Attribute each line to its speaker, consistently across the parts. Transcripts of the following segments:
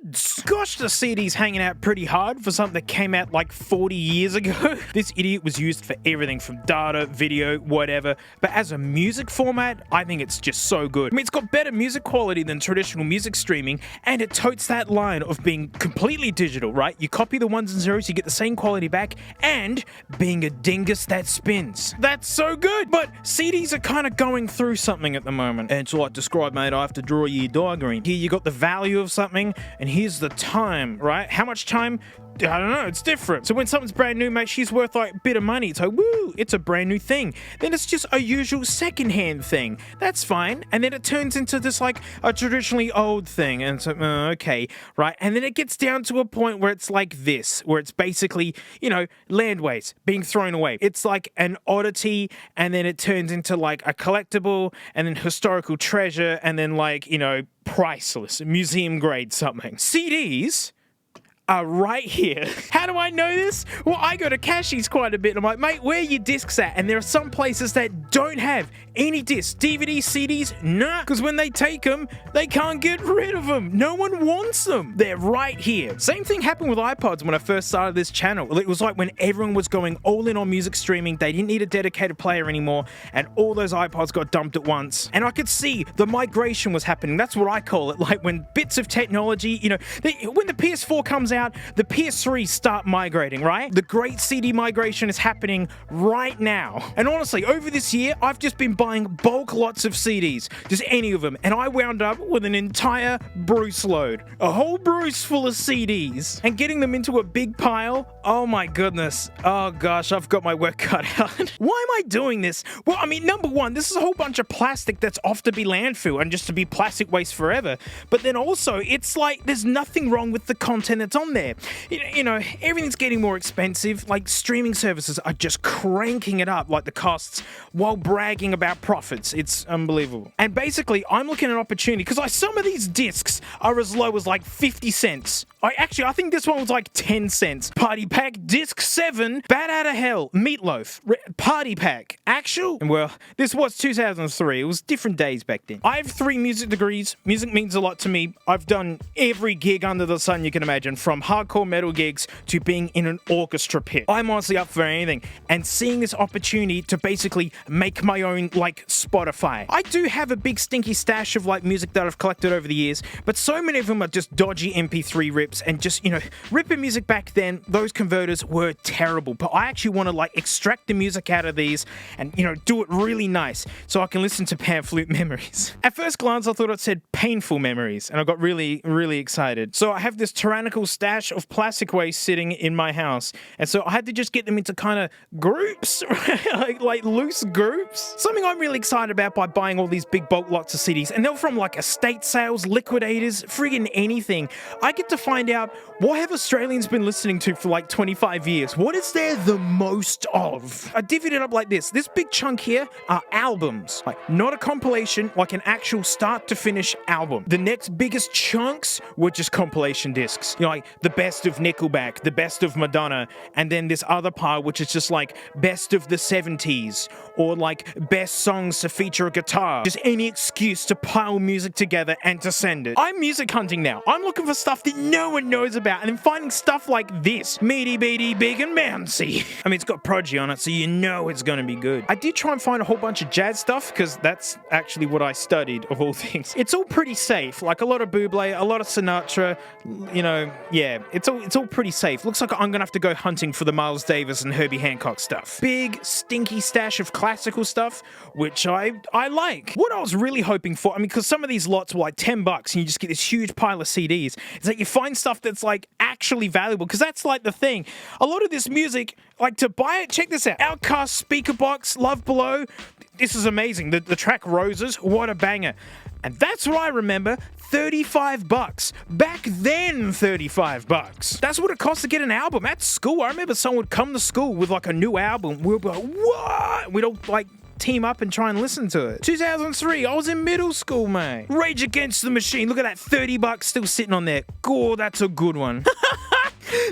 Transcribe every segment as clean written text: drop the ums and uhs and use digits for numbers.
Speaker 1: goods. Gosh, the CD's hanging out pretty hard for something that came out like 40 years ago. This idiot was used for everything from data, video, whatever. But as a music format, I think it's just so good. I mean, it's got better music quality than traditional music streaming, and it totes that line of being completely digital, right? You copy the ones and zeros, you get the same quality back, and being a dingus that spins. That's so good! But CDs are kind of going through something at the moment. And so I described, mate, I have to draw you a diagram. Here you got the value of something, and here's the time, right? How much time? I don't know, it's different. So when something's brand new, mate, she's worth like a bit of money. It's like, woo, it's a brand new thing. Then it's just a usual secondhand thing. That's fine. And then it turns into this like a traditionally old thing. And so, okay, right? And then it gets down to a point where it's like this, where it's basically, you know, land waste being thrown away. It's like an oddity, and then it turns into like a collectible, and then historical treasure, and then like, you know, priceless, museum grade something. CDs are right here. How do I know this? Well, I go to Cashies quite a bit. I'm like, mate, where are your discs at? And there are some places that don't have any discs. DVDs, CDs, nah. Because when they take them, they can't get rid of them. No one wants them. They're right here. Same thing happened with iPods when I first started this channel. It was like when everyone was going all in on music streaming, they didn't need a dedicated player anymore, and all those iPods got dumped at once. And I could see the migration was happening. That's what I call it. Like when bits of technology, you know, when the PS4 comes out, the PS3 start migrating, right? The great CD migration is happening right now. And honestly, over this year, I've just been buying bulk lots of CDs, just any of them, and I wound up with an entire Bruce load. A whole Bruce full of CDs. And getting them into a big pile, oh my goodness. Oh gosh, I've got my work cut out. Why am I doing this? Well, I mean, number one, this is a whole bunch of plastic that's off to be landfill and just to be plastic waste forever. But then also, it's like there's nothing wrong with the content that's on there. You know, everything's getting more expensive. Like streaming services are just cranking it up, like the costs, while bragging about profits. It's unbelievable. And basically, I'm looking at an opportunity because some of these discs are as low as like 50 cents. I think this one was like 10 cents. Party Pack Disc 7, Bat Out of Hell, Meatloaf, Party Pack, actual. And well, this was 2003. It was different days back then. I have 3 music degrees. Music means a lot to me. I've done every gig under the sun you can imagine, from hardcore metal gigs to being in an orchestra pit. I'm honestly up for anything. And seeing this opportunity to basically make my own, like, Spotify. I do have a big stinky stash of, like, music that I've collected over the years, but so many of them are just dodgy MP3 rips, and just, you know, ripping music back then, those converters were terrible. But I actually want to, like, extract the music out of these and, you know, do it really nice so I can listen to Pamphlet Memories. At first glance, I thought it said Painful Memories, and I got really, really excited. So I have this tyrannical stash of plastic waste sitting in my house, and so I had to just get them into kind of groups, like loose groups. Something I'm really excited about by buying all these big bulk lots of CDs, and they're from like estate sales, liquidators, friggin' anything. I get to find out, what have Australians been listening to for like 25 years? What is there the most of? I divvied it up like this. This big chunk here are albums, like not a compilation, like an actual start to finish album. The next biggest chunks were just compilation discs, you know, like the best of Nickelback, the best of Madonna, and then this other pile which is just like best of the 70s, or like best songs to feature a guitar. Just any excuse to pile music together and to send it. I'm music hunting now. I'm looking for stuff that no one knows about, and then finding stuff like this. Meaty beaty big and bouncy. I mean, it's got Prodigy on it, so you know it's gonna be good. I did try and find a whole bunch of jazz stuff, because that's actually what I studied, of all things. It's all pretty safe, like a lot of Bublé, a lot of Sinatra, you know, yeah, it's all pretty safe. Looks like I'm gonna have to go hunting for the Miles Davis and Herbie Hancock stuff. Big, stinky stash of classical stuff, which I like. What I was really hoping for, I mean, because some of these lots were like $10 and you just get this huge pile of CDs, is that you find stuff that's like actually valuable, because that's like the thing. A lot of this music, like to buy it, check this out. Outcast Speaker Box, Love Below. This is amazing. The track Roses, what a banger. And that's what I remember, $35. Back then, $35. That's what it cost to get an album at school. I remember someone would come to school with like a new album. We'd be like, what? We'd all like team up and try and listen to it. 2003, I was in middle school, mate. Rage Against the Machine. Look at that, $30 still sitting on there. God, that's a good one.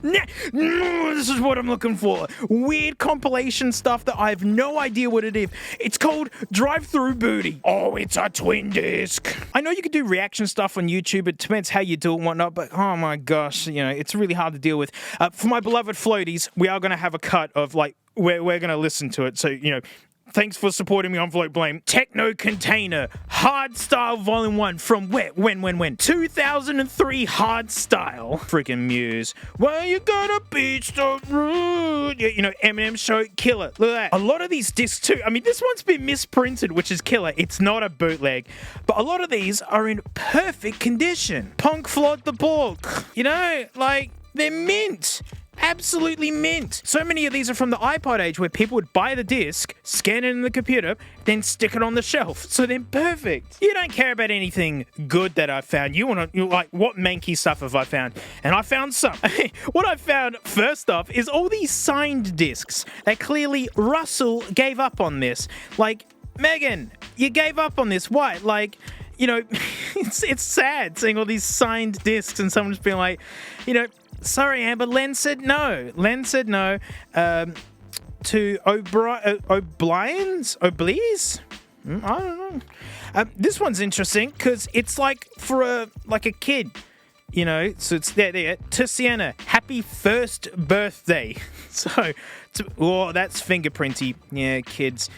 Speaker 1: This is what I'm looking for. Weird compilation stuff that I have no idea what it is. It's called Drive-Thru Booty. Oh, it's a twin disc. I know you can do reaction stuff on YouTube. It depends how you do it and whatnot, but oh my gosh, you know, it's really hard to deal with. For my beloved floaties, we are going to have a cut of like, we're going to listen to it. So, you know, thanks for supporting me on Float Blame. Techno Container, Hardstyle Volume 1 from where? When? 2003 Hardstyle. Freaking Muse. Well, you gotta beach the road. You know, Eminem Show, Killer. Look at that. A lot of these discs too. I mean, this one's been misprinted, which is killer. It's not a bootleg. But a lot of these are in perfect condition. Punk Flood the Book. You know, like, they're mint. Absolutely mint. So many of these are from the iPod age where people would buy the disc, scan it in the computer, then stick it on the shelf. So they're perfect. You don't care about anything good that I've found. You like, what manky stuff have I found? And I found some. What I found first off is all these signed discs that clearly Russell gave up on this. Like, Megan, you gave up on this. Why? Like, you know, it's sad seeing all these signed discs and someone just being like, you know, sorry, Amber, Len said no. Len said no to Oblies? I don't know. This one's interesting because it's like for a kid, you know. So it's there. To Sienna, happy first birthday. So, that's fingerprinty. Yeah, kids.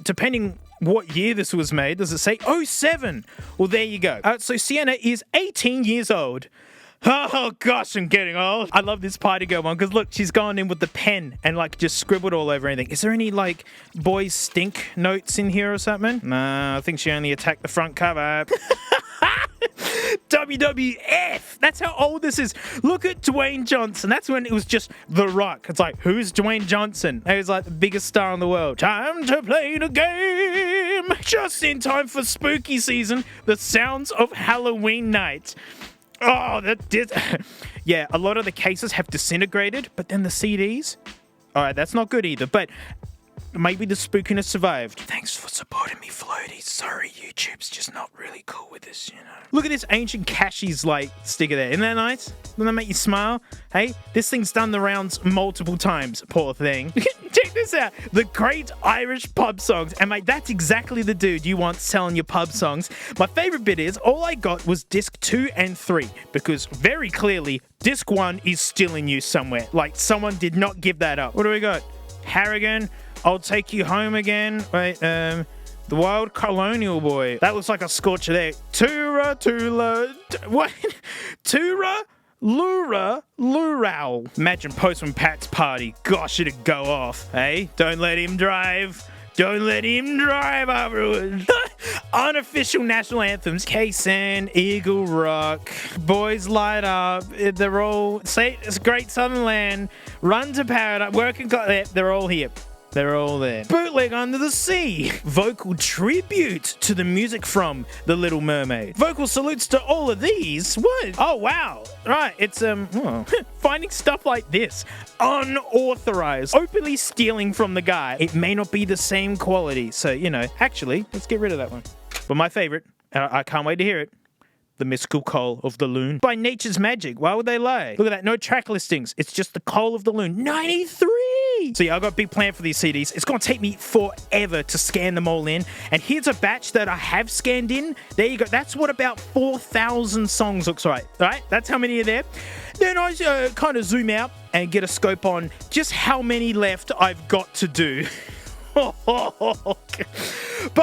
Speaker 1: Depending what year this was made, does it say 07? Well, there you go. So Sienna is 18 years old. Oh gosh, I'm getting old. I love this party girl one because look, she's gone in with the pen and like just scribbled all over anything. Is there any like boys stink notes in here or something? Nah, I think she only attacked the front cover. WWF. That's how old this is. Look at Dwayne Johnson. That's when it was just The Rock. It's like, who's Dwayne Johnson? He was like the biggest star in the world. Time to play the game. Just in time for spooky season. The sounds of Halloween night. Oh, yeah, a lot of the cases have disintegrated, but then the CDs, all right, that's not good either, but maybe the spookiness survived. Thanks for supporting me, floaties. Sorry, YouTube's just not really cool with this, you know. Look at this ancient Cashies, like, sticker there. Isn't that nice? Doesn't that make you smile? Hey, this thing's done the rounds multiple times, poor thing. Check this out. The Great Irish Pub Songs. And mate, that's exactly the dude you want selling your pub songs. My favorite bit is, all I got was disc 2 and 3, because very clearly, disc 1 is still in use somewhere. Like, someone did not give that up. What do we got? Harrigan, I'll Take You Home Again. Wait, The Wild Colonial Boy. That looks like a scorcher there. Tura, what? Tura, Lura, Lural. Imagine Postman Pat's party. Gosh, it'd go off. Hey, don't let him drive. Don't let him drive afterwards. Unofficial national anthems. K-San, Eagle Rock, Boys Light Up. They're all, say it's Great Southern Land, Run to Paradise, Working Class. They're all here. They're all there. Bootleg Under the Sea. Vocal tribute to the music from The Little Mermaid. Vocal salutes to all of these. What? Oh, wow. Right, it's, finding stuff like this. Unauthorized. Openly stealing from the guy. It may not be the same quality. So, you know, actually, let's get rid of that one. But my favorite, I can't wait to hear it. The Mystical Coal of the Loon. By Nature's Magic. Why would they lie? Look at that. No track listings. It's just the Coal of the Loon. 93! So yeah, I've got a big plan for these CDs. It's going to take me forever to scan them all in. And here's a batch that I have scanned in. There you go. That's what about 4,000 songs looks like. All right? That's how many are there. Then I kind of zoom out and get a scope on just how many left I've got to do. But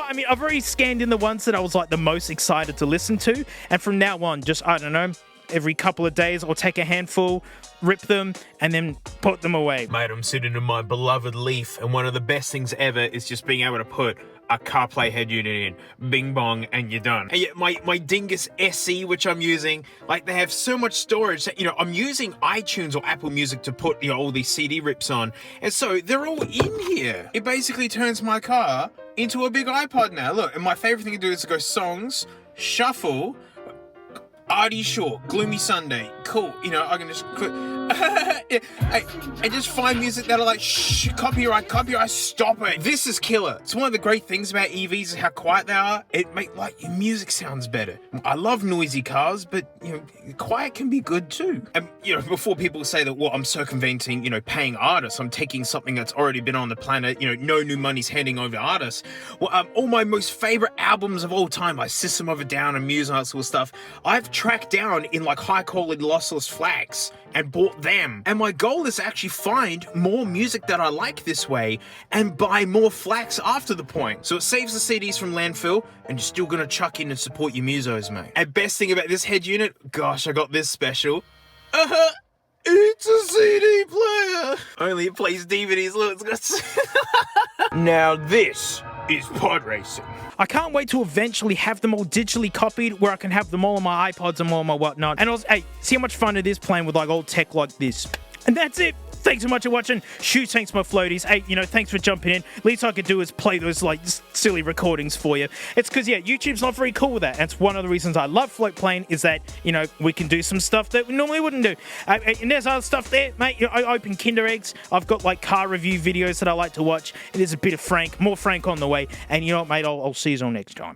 Speaker 1: I mean, I've already scanned in the ones that I was like the most excited to listen to. And from now on, just, I don't know, every couple of days I'll take a handful, rip them, and then put them away.
Speaker 2: Mate, I'm sitting in my beloved Leaf, and one of the best things ever is just being able to put a CarPlay head unit in, bing bong, and you're done. And yet my Dingus SE, which I'm using, like, they have so much storage that, you know, I'm using iTunes or Apple Music to put, you know, all these CD rips on, and so they're all in here. It basically turns my car into a big iPod now. Look, and my favorite thing to do is to go songs, shuffle, Artie Shaw, Gloomy Sunday, cool. You know, I can just I just find music that are like, shh, copyright, stop it. This is killer. It's one of the great things about EVs is how quiet they are. It make like your music sounds better. I love noisy cars, but you know, quiet can be good too. And you know, before people say that, well, I'm circumventing, you know, paying artists, I'm taking something that's already been on the planet, you know, no new money's handing over to artists. Well, all my most favorite albums of all time, like System of a Down and Muse and that sort of stuff, I've tracked down in like high quality lossless FLACs and bought them. And my goal is to actually find more music that I like this way and buy more FLACs after the point. So it saves the CDs from landfill and you're still gonna chuck in and support your musos, mate. And best thing about this head unit, gosh, I got this special. It's a CD player. Only it plays DVDs. Look, it's got Now this is pod racing.
Speaker 1: I can't wait to eventually have them all digitally copied where I can have them all on my iPods and all my whatnot. And also, hey, see how much fun it is playing with like old tech like this. And that's it. Thanks so much for watching. Shoot, thanks my floaties. Hey, you know, thanks for jumping in. Least I could do is play those like silly recordings for you. It's because, yeah, YouTube's not very cool with that. And it's one of the reasons I love Float Plane is that, you know, we can do some stuff that we normally wouldn't do. And there's other stuff there, mate. You know, I open Kinder Eggs. I've got like car review videos that I like to watch. And there's a bit of Frank, more Frank on the way. And you know what, mate, I'll see you all next time.